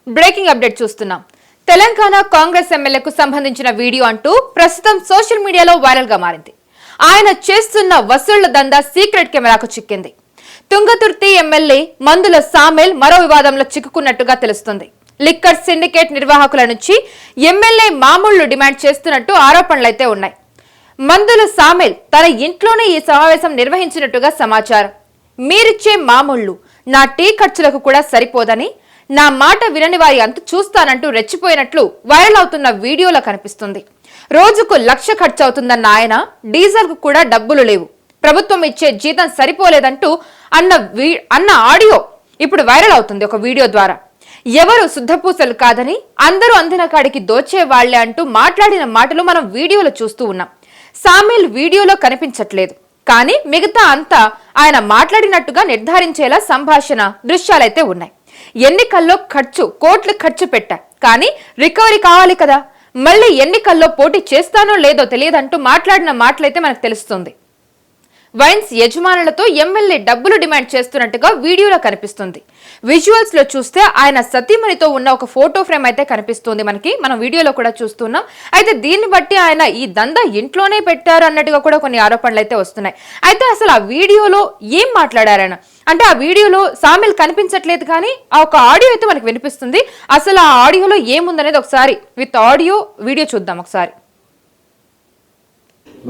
Breaking update చూస్తున్నాం. తెలంగాణ కాంగ్రెస్ ఎమ్మెల్యేకు సంబంధించిన వీడియో అంటూ ప్రస్తుతం సోషల్ మీడియాలో వైరల్ గా మారింది. ఆయన చేస్తున్న వసూళ్ల దందా సీక్రెట్ కెమెరాకు చిక్కింది. తుంగతుర్తి ఎమ్మెల్యే మందుల సామెల్ మరో వివాదంలో చిక్కుకున్నట్టుగా తెలుస్తుంది. లిక్కర్ సిండికేట్ నిర్వాహకుల నుంచి ఎమ్మెల్యే మామూళ్లు డిమాండ్ చేస్తున్నట్టు ఆరోపణలైతే ఉన్నాయి. మందుల సామెల్ తన ఇంట్లోనే ఈ సమావేశం నిర్వహించినట్టుగా సమాచారం. మీరిచ్చే మామూళ్లు నా టీ ఖర్చులకు కూడా సరిపోదని, నా మాట వినని వారి అంతు చూస్తానంటూ రెచ్చిపోయినట్లు వైరల్ అవుతున్న వీడియోలో కనిపిస్తుంది. రోజుకు 1,00,000 ఖర్చు అవుతుందన్న ఆయన డీజిల్ కు కూడా డబ్బులు లేవు, ప్రభుత్వం ఇచ్చే జీతం సరిపోలేదంటూ అన్న ఆడియో ఇప్పుడు వైరల్ అవుతుంది ఒక వీడియో ద్వారా. ఎవరు శుద్ధపూసలు కాదని, అందరూ అందిన కాడికి దోచే వాళ్లే అంటూ మాట్లాడిన మాటలు మనం వీడియోలో చూస్తూ ఉన్నాం. సామిల్ వీడియోలో కనిపించట్లేదు, కానీ మిగతా అంతా ఆయన మాట్లాడినట్టుగా నిర్ధారించేలా సంభాషణ దృశ్యాలైతే ఉన్నాయి. ఎన్నికల్లో కోట్లు ఖర్చు పెట్టా, కానీ రికవరీ కావాలి కదా, మళ్ళీ ఎన్నికల్లో పోటీ చేస్తానో లేదో తెలియదంటూ మాట్లాడిన మాటలైతే మనకు తెలుస్తుంది. వైన్స్ యజమానులతో ఎమ్మెల్యే డబ్బులు డిమాండ్ చేస్తున్నట్టుగా వీడియోలో కనిపిస్తుంది. విజువల్స్ లో చూస్తే ఆయన సతీమణితో ఉన్న ఒక ఫోటో ఫ్రేమ్ అయితే కనిపిస్తుంది మనం వీడియోలో కూడా చూస్తున్నాం. అయితే దీన్ని బట్టి ఆయన ఈ దందా ఇంట్లోనే పెట్టారు అన్నట్టుగా కూడా కొన్ని ఆరోపణలు అయితే వస్తున్నాయి. అయితే అసలు ఆ వీడియోలో ఏం మాట్లాడారాయన అంటే, ఆ వీడియోలో సామిల్ కనిపించట్లేదు, కానీ ఆ ఒక ఆడియో అయితే మనకు వినిపిస్తుంది. అసలు ఆ ఆడియోలో ఏముందనేది ఒకసారి విత్ ఆడియో వీడియో చూద్దాం ఒకసారి.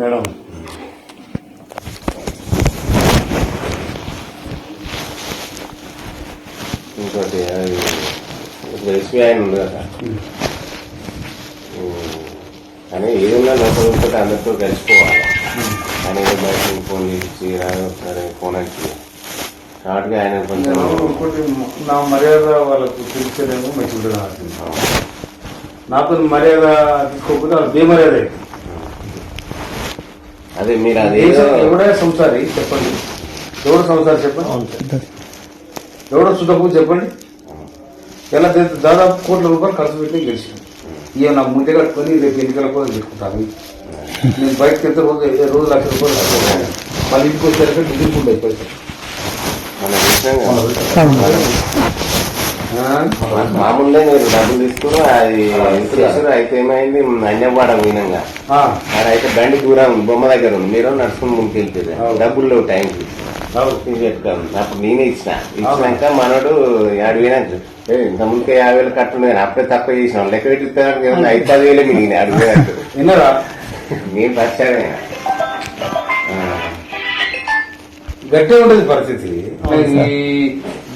మేడం, ఇంకోటి ఎస్బీఐ ఉంది కదా, కానీ ఏదైనా లోపల ఉంటే అందరితో కలిసిపోవాలి. ఆయన ఏదో బయట ఫోన్ ఇచ్చి ఫోన్ వచ్చి కాబట్టి ఆయన కొంచెం నా మర్యాద వాళ్ళకు తెలిసేదేమో మంచిగా నాతో మర్యాద తీసుకోకపోతే వాళ్ళు బేమర్యాద. అదే మీరు అది ఎవడే సంసారి చెప్పండి, ఎవడో సంసారి చెప్పండి, ఎవడో శుద్ధపూ చెప్పండి. ఎలా దాదాపు కోట్ల రూపాయలు ఖర్చు పెట్టి గెలిచాను. ఇక నా ముందే కట్టుకొని రేపు ఎన్నికల కోసం పెట్టుకుంటాను. నేను బయటకు వెళ్తే రోజు 1,00,000 రూపాయలు కట్టుకుంటాను. మళ్ళీ ఇంటికి వచ్చాక డిగ్రీ ఫుడ్ అయిపోయింది. మామూలుగా మీరు డబ్బులు తీసుకుని అది చేసారు. అయితే ఏమైంది, అన్యవాడ పోయినాగా అయితే బండి దూరం బొమ్మ దగ్గర ఉంది, మీరు నడుచుకుని ముందుకు వెళ్తుంది. డబ్బులు లేవు టైంకి పెట్టుకోను. అప్పుడు నేనే ఇచ్చినాక మనోడు అడిగినాక ఇంత ముందుకే 50,000 కట్టున్నాను, అప్పుడే తక్కువ చేసినాం, లెక్క పెట్టిస్తాను 5-10,000 మిగిలిన అడిగినట్టు నేను పచ్చాడే. గట్టే ఉండేది పరిస్థితి.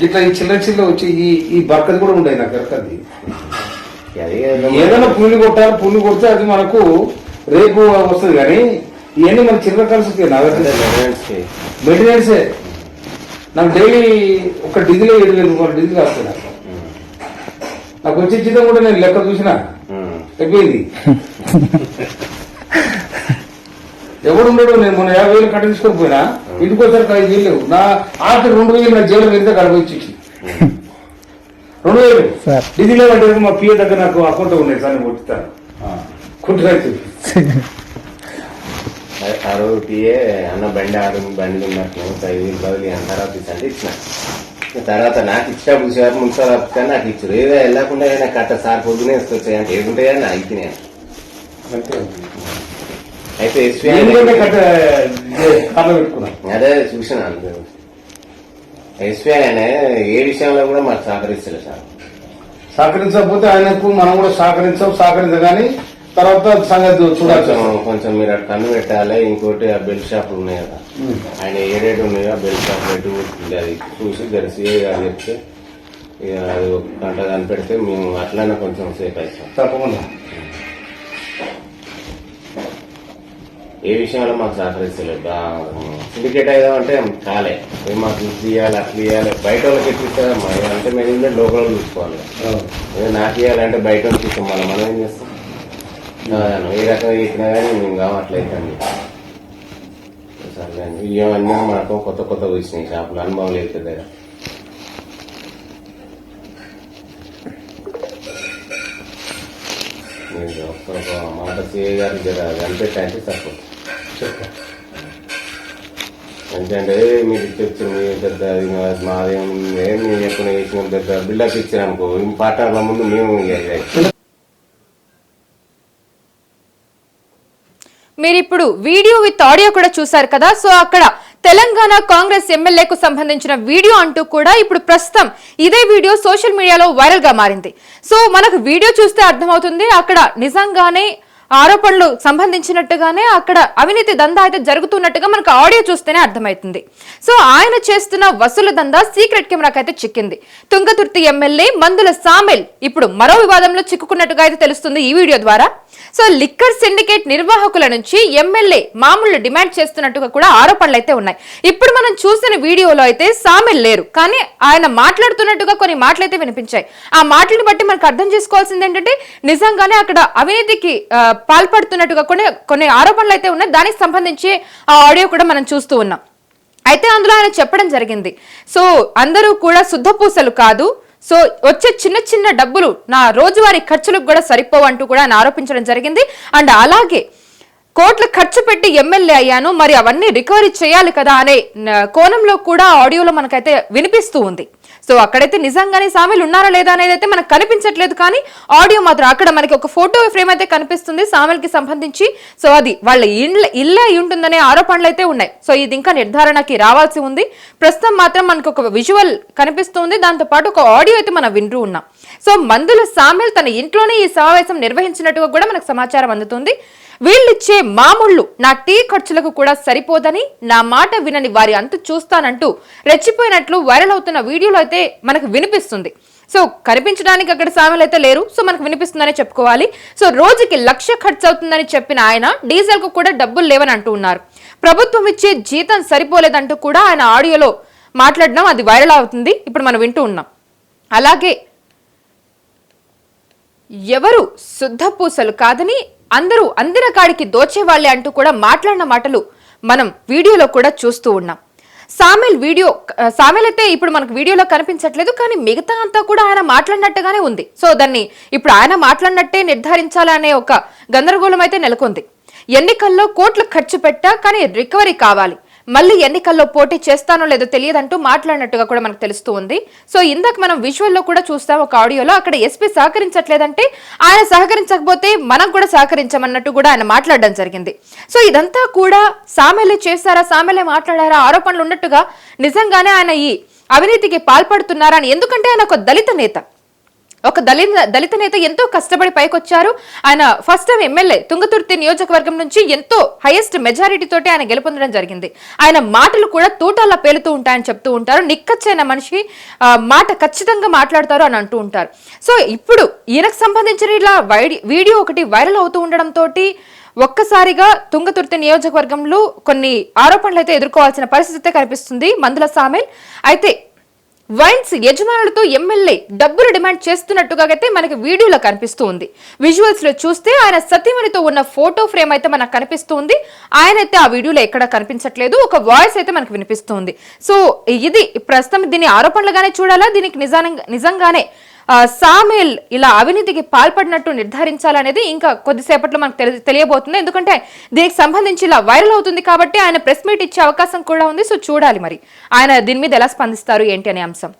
ఇట్లా ఈ చిల్ల వచ్చి ఈ బర్కది కూడా ఉండేది నాకు ఎరకది. ఏదైనా పుల్లి కొట్టాలి, పుల్లి కొడితే అది మనకు రేపు వస్తుంది. కానీ ఇవన్నీ మన చిల్లర కలిసి మెయింటెనెన్సే. నాకు డైలీ ఒక డీజిల్ 7,000 రూపాయలు డీజిల్ వస్తుంది. నాకు వచ్చే జీతం కూడా నేను లెక్క చూసినా అయిపోయింది. ఎవడు ఉండడు. నేను మొన్న 50,000 కట్ట తీసుకొని పోయినా, ఇంటికి వచ్చారు 5,000 లేవు. నా ఆఖరి 2,000 నా జైలు వెళ్తే కడపచ్చి 2,000 డీజిల్ అంటే మా పిఏ దగ్గర నాకు అకౌంట్ ఉన్నాయి సార్, నేను కొట్టిస్తాను కుట్రైతే. ఆ రోజు పిఏ అన్న బండి బండి ఉన్నట్లు 5,000 బదులు తర్వాత అంటే ఇచ్చిన. తర్వాత నాకు ఇచ్చినప్పుడు సార్ మున్సిపల్ ఆఫీసర్ నాకు ఇచ్చారు. ఏదో వెళ్ళకుండా కట్ట సార్ పొద్దునే వేసుకొచ్చాయి అంటే ఏముంటాయని నా అయిపోయినాయి. అయితే అదే చూసిన ఎస్బీఐ అనే ఏ విషయంలో కూడా మాకు సహకరిస్తలేదు సార్. సహకరించకపోతే ఆయనకు మనం కూడా సహకరించగానే తర్వాత సంగతి చూడాలి. కొంచెం మీరు అటు కన్ను పెట్టాలి. ఇంకోటి ఆ బెల్ట్ షాపులు ఉన్నాయి కదా, ఆయన ఏ రేటు ఉన్నాయో ఆ బెల్ట్ షాప్ రేటు అది చూసి జరిసి చెప్తే అది ఒక గంట కనిపెడితే మేము అట్లనే కొంచెం సేఫ్ అవుతాం. తప్పకుండా ఏ విషయంలో మాకు సహకరిస్తలేదు. సిండికేట్ అయ్యామంటే కాలే, మాకు ఇది తీయాలి అట్లా ఇవ్వాలి. బయట వాళ్ళకి ఎట్లిస్తామా అంటే మేము లోకల్ చూసుకోవాలి. ఏదో నాకు ఇవ్వాలంటే బయట వాళ్ళు తీసుకోవాలి, మనం ఏం చేస్తాం. ఏ రకంగా ఇచ్చినా కానీ మేము కావట్లేదండి. సరే ఇవన్నీ మనకు కొత్త వచ్చినాయి షాపులు, అనుభవం లేదు కదా. మీరు ఒక మాట సిఐ గారు కనిపెట్టంటే సరిపోతుంది. ఎందుకంటే మీరు చెప్తారు పెద్ద మాదేం ఏం ఎప్పుడు వేసిన పెద్ద బిల్డప్ ఇచ్చారు అనుకో పార్ట్నర్ల ముందు మేము మీరు ఇప్పుడు వీడియో విత్ ఆడియో కూడా చూసారు కదా. సో అక్కడ తెలంగాణ కాంగ్రెస్ ఎమ్మెల్యేకు సంబంధించిన వీడియో అంటూ కూడా ఇప్పుడు ప్రస్తుతం ఇదే వీడియో సోషల్ మీడియాలో వైరల్ గా మారింది. సో మనకు వీడియో చూస్తే అర్థమవుతుంది అక్కడ నిజంగానే ఆరోపణలు సంబంధించినట్టుగానే అక్కడ అవినీతి దందా అయితే జరుగుతున్నట్టుగా మనకు ఆడియో చూస్తేనే అర్థమవుతుంది. సో ఆయన చేస్తున్న వసూలు దందా సీక్రెట్ కెమెరాకి అయితే చిక్కింది. తుంగతుర్తి ఎమ్మెల్యే మందుల సామెల్ ఇప్పుడు మరో వివాదంలో చిక్కుకున్నట్టుగా అయితే తెలుస్తుంది ఈ వీడియో ద్వారా. సో లిక్కర్ సిండికేట్ నిర్వాహకుల నుంచి ఎమ్మెల్యే మామూలు డిమాండ్ చేస్తున్నట్టుగా కూడా ఆరోపణలు అయితే ఉన్నాయి. ఇప్పుడు మనం చూసిన వీడియోలో అయితే సామెల్ లేరు, కానీ ఆయన మాట్లాడుతున్నట్టుగా కొన్ని మాటలైతే వినిపించాయి. ఆ మాటలను బట్టి మనకు అర్థం చేసుకోవాల్సింది ఏంటంటే నిజంగానే అక్కడ అవినీతికి పాల్పడుతున్నట్టుగా కొన్ని ఆరోపణలు అయితే ఉన్నాయి. దానికి సంబంధించి ఆ ఆడియో కూడా మనం చూస్తూ ఉన్నాం. అయితే అందులో ఆయన చెప్పడం జరిగింది, సో అందరూ కూడా శుద్ధపూసలు కాదు, సో వచ్చే చిన్న చిన్న డబ్బులు నా రోజువారీ ఖర్చులకు కూడా సరిపోవంటూ కూడా ఆయన ఆరోపించడం జరిగింది. అండ్ అలాగే కోట్లు ఖర్చు పెట్టి ఎమ్మెల్యే అయ్యాను, మరి అవన్నీ రికవరీ చేయాలి కదా అనే కోణంలో కూడా ఆడియోలో మనకైతే వినిపిస్తూ ఉంది. సో అక్కడైతే నిజంగానే సామెలు ఉన్నారా లేదా అనేది అయితే మనకు కనిపించట్లేదు, కానీ ఆడియో మాత్రం అక్కడ మనకి ఒక ఫోటో ఫ్రేమ్ అయితే కనిపిస్తుంది సామెల్కి సంబంధించి. సో అది వాళ్ళ ఇల్లే అయి ఉంటుందనే ఆరోపణలు అయితే ఉన్నాయి. సో ఇది ఇంకా నిర్ధారణకి రావాల్సి ఉంది. ప్రస్తుతం మాత్రం మనకు ఒక విజువల్ కనిపిస్తుంది, దాంతో పాటు ఒక ఆడియో అయితే మనం వింటూ ఉన్నాం. సో మందుల సామెల్ తన ఇంట్లోనే ఈ సమావేశం నిర్వహించినట్టుగా కూడా మనకు సమాచారం అందుతుంది. వీళ్ళిచ్చే మామూళ్ళు నా టీ ఖర్చులకు కూడా సరిపోదని, నా మాట వినని వారి అంతు చూస్తానంటూ రెచ్చిపోయినట్లు వైరల్ అవుతున్న వీడియోలో అయితే మనకు వినిపిస్తుంది. సో కనిపించడానికి అక్కడ సామెలు అయితే లేరు, సో మనకు వినిపిస్తుందనే చెప్పుకోవాలి. సో రోజుకి 1,00,000 ఖర్చు అవుతుందని చెప్పిన ఆయన డీజిల్ కు కూడా డబ్బులు లేవని అంటూ ఉన్నారు. ప్రభుత్వం ఇచ్చే జీతం సరిపోలేదంటూ కూడా ఆయన ఆడియోలో మాట్లాడడం అది వైరల్ అవుతుంది, ఇప్పుడు మనం వింటూ ఉన్నాం. అలాగే ఎవరు శుద్ధపూసలు కాదని అందరూ అందరకాడికి దోచేవాళ్లే అంటూ కూడా మాట్లాడిన మాటలు మనం వీడియోలో కూడా చూస్తూ ఉన్నాం. సామెల్ అయితే ఇప్పుడు మనకు వీడియోలో కనిపించట్లేదు, కానీ మిగతా అంతా కూడా ఆయన మాట్లాడినట్టుగానే ఉంది. సో దాన్ని ఇప్పుడు ఆయన మాట్లాడినట్టే నిర్ధారించాలనే ఒక గందరగోళం అయితే నెలకొంది. ఎన్నికల్లో కోట్లు ఖర్చు పెట్టా కానీ రికవరీ కావాలి, మళ్ళీ ఎన్నికల్లో పోటీ చేస్తానో లేదో తెలియదంటూ మాట్లాడినట్టుగా కూడా మనకు తెలుస్తూ ఉంది. సో ఇందాక మనం విజువల్లో కూడా చూస్తాం ఒక ఆడియోలో, అక్కడ ఎస్పీ సహకరించట్లేదంటే ఆయన సహకరించకపోతే మనం కూడా సహకరించమన్నట్టు కూడా ఆయన మాట్లాడడం జరిగింది. సో ఇదంతా కూడా సామెలే చేశారా, సామెలే మాట్లాడారా ఆరోపణలు ఉన్నట్టుగా నిజంగానే ఆయన ఈ అవినీతికి పాల్పడుతున్నారా అని. ఎందుకంటే ఆయన ఒక దళిత నేత ఎంతో కష్టపడి పైకొచ్చారు. ఆయన ఫస్ట్ టైం ఎమ్మెల్యే తుంగతుర్తి నియోజకవర్గం నుంచి ఎంతో హైయెస్ట్ మెజారిటీ తోటి ఆయన గెలుపొందడం జరిగింది. ఆయన మాటలు కూడా తూటాల్లో పేలుతూ ఉంటాయని చెప్తూ ఉంటారు. నిక్కచ్చైన మనిషి, మాట ఖచ్చితంగా మాట్లాడతారు అని అంటూ ఉంటారు. సో ఇప్పుడు ఈయనకు సంబంధించిన ఇలా వీడియో ఒకటి వైరల్ అవుతూ ఉండడంతో ఒక్కసారిగా తుంగతుర్తి నియోజకవర్గంలో కొన్ని ఆరోపణలు అయితే ఎదుర్కోవాల్సిన పరిస్థితి కనిపిస్తుంది మందుల సామెల్. అయితే వైన్స్ యజమానులతో ఎమ్మెల్యే డబ్బులు డిమాండ్ చేస్తున్నట్టుగా అయితే మనకి వీడియోలో కనిపిస్తూ ఉంది. విజువల్స్ లో చూస్తే ఆయన సతీమణితో ఉన్న ఫోటో ఫ్రేమ్ అయితే మనకు కనిపిస్తూ ఉంది. ఆయన అయితే ఆ వీడియోలో ఎక్కడ కనిపించట్లేదు, ఒక వాయిస్ అయితే మనకు వినిపిస్తుంది. సో ఇది ప్రస్తుతం దీన్ని ఆరోపణలుగానే చూడాలా, దీనికి నిజంగానే సామెల్ ఇలా అవినీతికి పాల్పడినట్టు నిర్ధారించాలనేది ఇంకా కొద్దిసేపట్లో మనకు తెలియబోతుంది. ఎందుకంటే దీనికి సంబంధించి ఇలా వైరల్ అవుతుంది కాబట్టి ఆయన ప్రెస్ మీట్ ఇచ్చే అవకాశం కూడా ఉంది. సో చూడాలి మరి ఆయన దీని మీద ఎలా స్పందిస్తారు ఏంటి అనే అంశం.